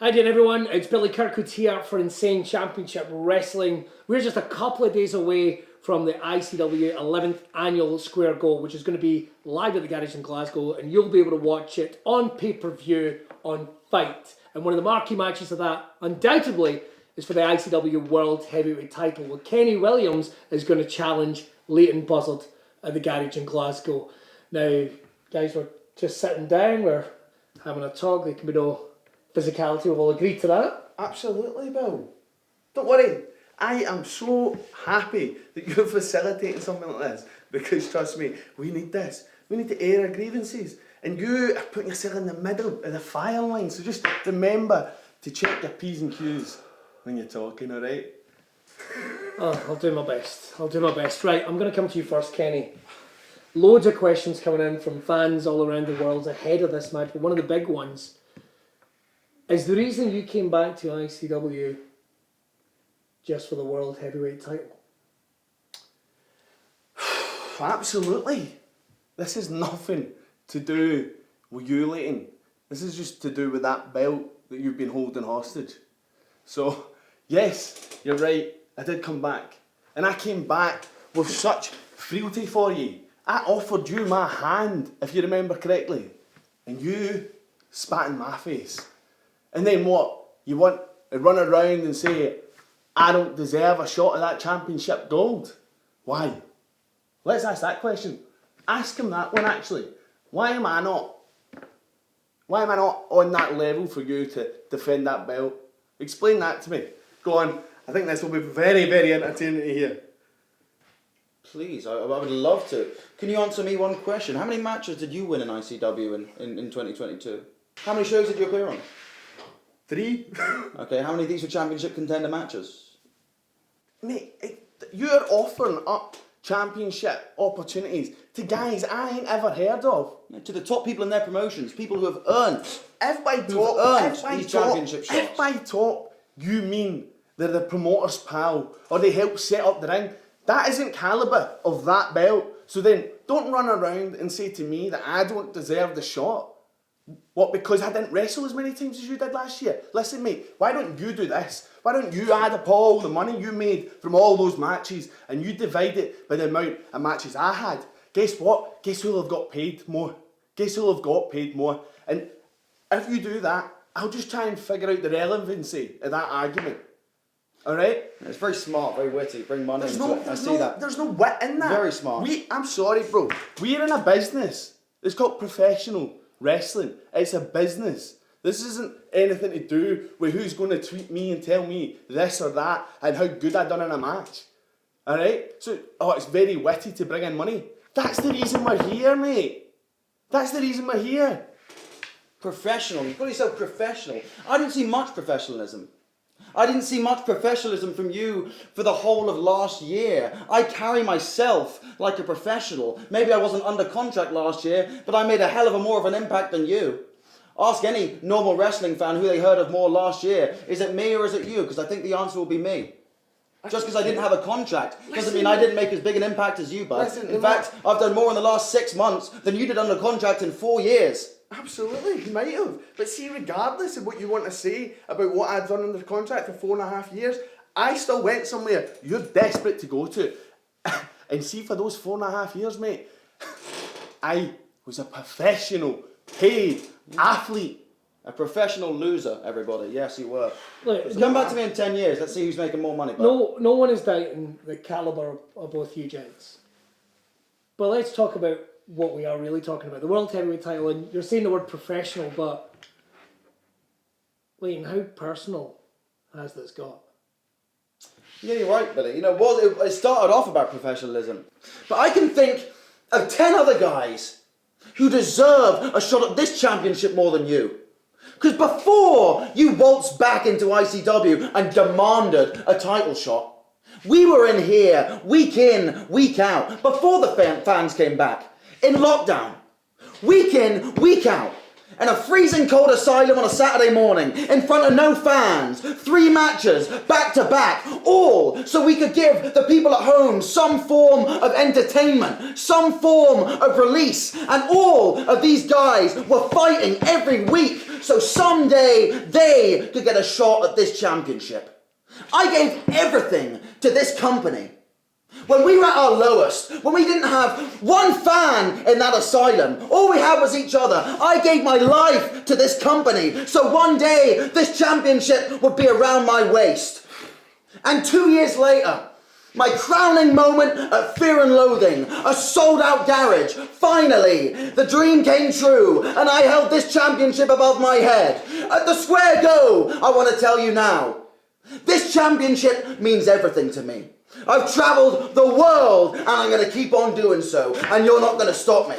Hi again everyone, it's Billy Kirkwood here for Insane Championship Wrestling. We're just a couple of days away from the ICW 11th Annual Square Go, which is going to be live at the Garage in Glasgow, and you'll be able to watch it on pay-per-view on Fight. And one of the marquee matches of that, undoubtedly, is for the ICW World Heavyweight title, where Kenny Williams is going to challenge Leyton Buzzard at the Garage in Glasgow. Now, guys, we're just sitting down, we're having a talk, there can be no physicality, we've all agreed to that. Absolutely, Bill. Don't worry, I am so happy that you're facilitating something like this, because trust me, we need this. We need to air our grievances, and you are putting yourself in the middle of the fire line, so just remember to check your P's and Q's when you're talking, alright? Oh, I'll do my best. Right, I'm going to come to you first, Kenny. Loads of questions coming in from fans all around the world ahead of this match, but one of the big ones is the reason you came back to ICW just for the World Heavyweight title? Absolutely. This is nothing to do with you, Leyton. This is just to do with that belt that you've been holding hostage. So, yes, you're right, I did come back. And I came back with such fealty for you. I offered you my hand, if you remember correctly. And you spat in my face. And then what? You want to run around and say, I don't deserve a shot at that championship gold? Why? Let's ask that question. Ask him that one, actually. Why am I not on that level for you to defend that belt? Explain that to me. Go on. I think this will be very, very entertaining to hear. Please, I would love to. Can you answer me one question? How many matches did you win in ICW in 2022? How many shows did you appear on? 3. Okay, how many of these were championship contender matches? Mate, you're offering up championship opportunities to guys I ain't ever heard of. Yeah, to the top people in their promotions, people who have earned. If by top you mean they're the promoter's pal or they help set up the ring, that isn't calibre of that belt. So then don't run around and say to me that I don't deserve the shot. What, because I didn't wrestle as many times as you did last year? Listen, mate, why don't you do this? Why don't you add up all the money you made from all those matches and you divide it by the amount of matches I had? Guess what? Guess who'll have got paid more? And if you do that, I'll just try and figure out the relevancy of that argument. Alright? It's very smart, very witty, bring money into it. I see that. There's no wit in that. Very smart. I'm sorry, bro. We're in a business. It's called professional wrestling. It's a business. This isn't anything to do with who's going to tweet me and tell me this or that and how good I done in a match. Alright? So, it's very witty to bring in money. That's the reason we're here, mate. That's the reason we're here. Professional. You call yourself professional. I didn't see much professionalism. I didn't see much professionalism from you for the whole of last year. I carry myself like a professional. Maybe I wasn't under contract last year, but I made a hell of a more of an impact than you. Ask any normal wrestling fan who they heard of more last year. Is it me or is it you? Because I think the answer will be me. Just because I didn't have a contract doesn't mean I didn't make as big an impact as you, bud. In fact, I've done more in the last 6 months than you did under contract in 4 years. Absolutely, you might have. But see, regardless of what you want to say about what I'd done under contract for 4.5 years, I still went somewhere you're desperate to go to. And see, for those 4.5 years, mate, I was a professional, paid athlete. A professional loser, everybody. Yes, you were. Look, So come back to me in 10 years. Let's see who's making more money. Bud. No one is doubting the calibre of both you gents. But let's talk about what we are really talking about. The World Heavyweight title, and you're saying the word professional, but Leyton, how personal has this got? Yeah, you're right, Billy. You know, it started off about professionalism. But I can think of 10 other guys who deserve a shot at this championship more than you. Because before you waltzed back into ICW and demanded a title shot, we were in here week in, week out, before the fans came back, in lockdown. Week in, week out. In a freezing cold asylum on a Saturday morning, in front of no fans, 3 matches, back to back, all so we could give the people at home some form of entertainment, some form of release, and all of these guys were fighting every week so someday they could get a shot at this championship. I gave everything to this company. When we were at our lowest, when we didn't have one fan in that asylum, all we had was each other, I gave my life to this company so one day this championship would be around my waist. And 2 years later, my crowning moment at Fear and Loathing, a sold-out garage, finally, the dream came true and I held this championship above my head. At the Square Go, I want to tell you now, this championship means everything to me. I've travelled the world and I'm going to keep on doing so, and you're not going to stop me.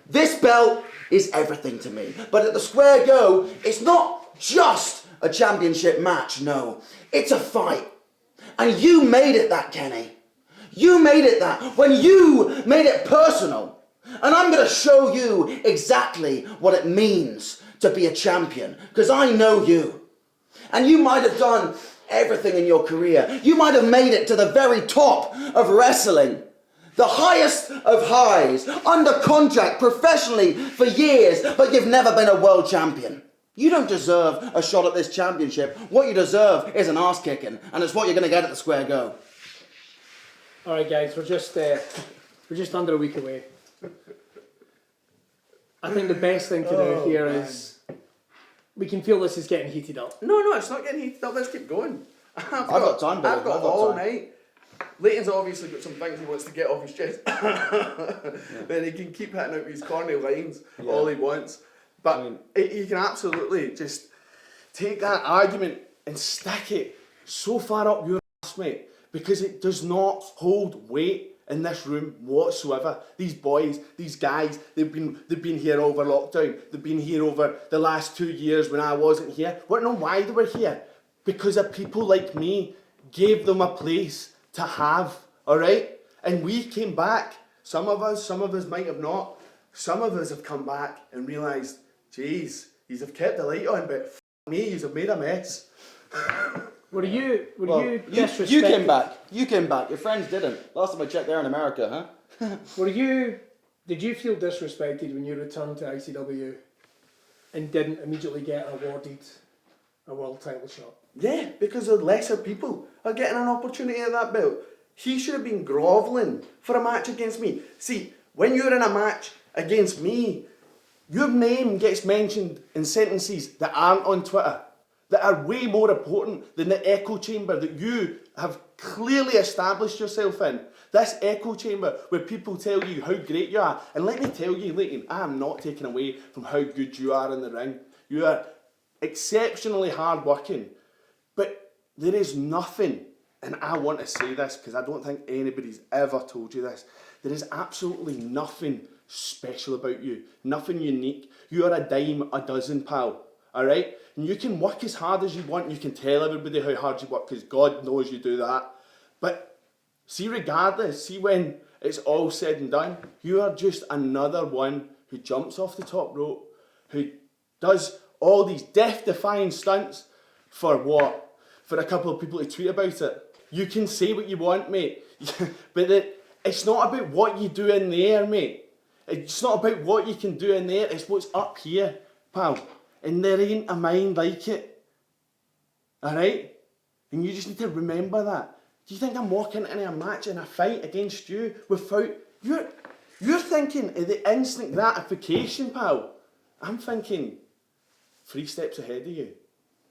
This belt is everything to me. But at the Square Go, it's not just a championship match, no. It's a fight. And you made it that, Kenny. You made it that when you made it personal. And I'm going to show you exactly what it means to be a champion, because I know you. And you might have done everything in your career. You might have made it to the very top of wrestling. The highest of highs, under contract professionally for years, but you've never been a world champion. You don't deserve a shot at this championship. What you deserve is an arse kicking, and it's what you're going to get at the Square Go. All right, guys, we're just under a week away. I think the best thing to do here is we can feel this is getting heated up. No, it's not getting heated up. Let's keep going. I've got time, Billy. I've got all night. Leighton's obviously got some things he wants to get off his chest. Then he can keep hitting out these corny lines all he wants. But he can absolutely just take that argument and stick it so far up your ass, mate, because it does not hold weight in this room whatsoever. These boys, these guys, they've been here over lockdown. They've been here over the last 2 years when I wasn't here. We don't know why they were here. Because of people like me gave them a place to have, all right? And we came back. Some of us might have not. Some of us have come back and realised, geez, yous have kept the light on, but f*** me, yous have made a mess. Were you disrespected? You came back. Your friends didn't. Last time I checked, they're in America, huh? Did you feel disrespected when you returned to ICW and didn't immediately get awarded a world title shot? Yeah, because the lesser people are getting an opportunity at that belt. He should have been grovelling for a match against me. See, when you're in a match against me, your name gets mentioned in sentences that aren't on Twitter, that are way more important than the echo chamber that you have clearly established yourself in. This echo chamber where people tell you how great you are. And let me tell you, Leyton, I am not taking away from how good you are in the ring. You are exceptionally hard-working. But there is nothing, and I want to say this because I don't think anybody's ever told you this, there is absolutely nothing special about you, nothing unique. You are a dime a dozen, pal, alright? And you can work as hard as you want, you can tell everybody how hard you work because God knows you do that. But see, regardless, see when it's all said and done, you are just another one who jumps off the top rope, who does all these death-defying stunts for what? For a couple of people to tweet about it. You can say what you want, mate. But it's not about what you do in the air, mate. It's not about what you can do in there. It's what's up here, pal. And there ain't a mind like it. Alright? And you just need to remember that. Do you think I'm walking into a match and a fight against you without... You're thinking of the instant gratification, pal. I'm thinking 3 steps ahead of you.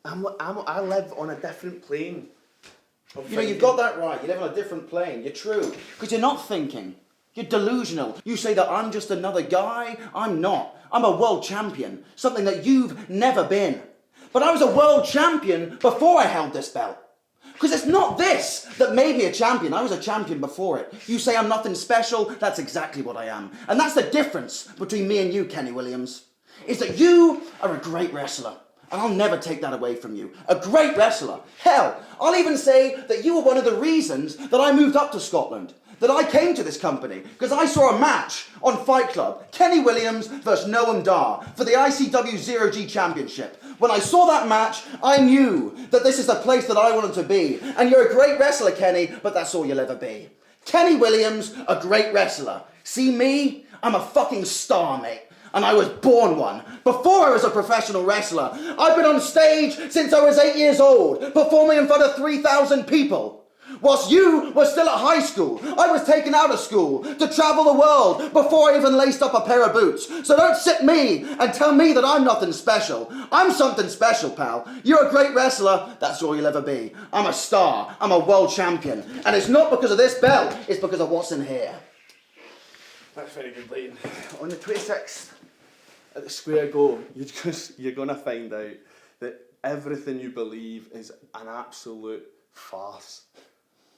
I live on a different plane. You know, you've got that right. You live on a different plane. You're true. Because you're not thinking. You're delusional. You say that I'm just another guy. I'm not. I'm a world champion. Something that you've never been. But I was a world champion before I held this belt. Because it's not this that made me a champion. I was a champion before it. You say I'm nothing special. That's exactly what I am. And that's the difference between me and you, Kenny Williams. Is that you are a great wrestler. And I'll never take that away from you. A great wrestler. Hell, I'll even say that you were one of the reasons that I moved up to Scotland. that I came to this company because I saw a match on Fight Club, Kenny Williams versus Noam Dar for the ICW 0G Championship. When I saw that match, I knew that this is the place that I wanted to be. And you're a great wrestler, Kenny, but that's all you'll ever be. Kenny Williams, a great wrestler. See me? I'm a fucking star, mate. And I was born one. Before I was a professional wrestler, I've been on stage since I was 8 years old, performing in front of 3,000 people. Whilst you were still at high school, I was taken out of school to travel the world before I even laced up a pair of boots. So don't sit me and tell me that I'm nothing special. I'm something special, pal. You're a great wrestler, that's all you'll ever be. I'm a star, I'm a world champion. And it's not because of this belt, it's because of what's in here. That's very good, Leyton. On the 26th at the Square Go, you're going to find out that everything you believe is an absolute farce.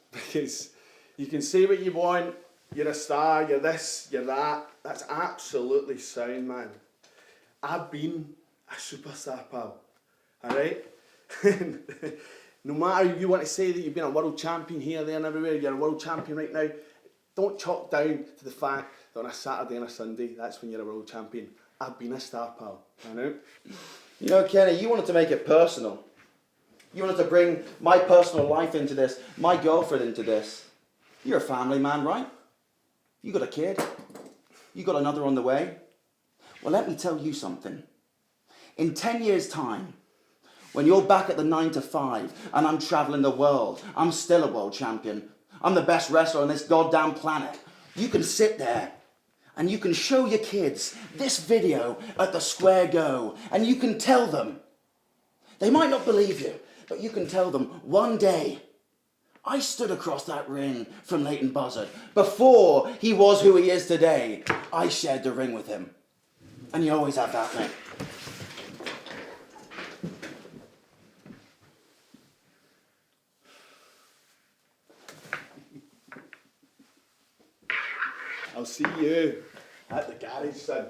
Because you can say what you want, you're a star, you're this, you're that. That's absolutely sound, man. I've been a superstar, pal. Alright? No matter you want to say that you've been a world champion here, there and everywhere, you're a world champion right now, don't chalk down to the fact that on a Saturday and a Sunday, that's when you're a world champion. I've been a star, pal. I know. You know, Kenny, you wanted to make it personal. You wanted to bring my personal life into this, my girlfriend into this. You're a family man, right? You got a kid. You got another on the way. Well, let me tell you something. In 10 years' time, when you're back at the 9 to 5 and I'm traveling the world, I'm still a world champion. I'm the best wrestler on this goddamn planet. You can sit there and you can show your kids this video at the Square Go and you can tell them. They might not believe you, but you can tell them one day I stood across that ring from Leyton Buzzard. Before he was who he is today, I shared the ring with him. And you always have that, mate. I'll see you at the garage, son.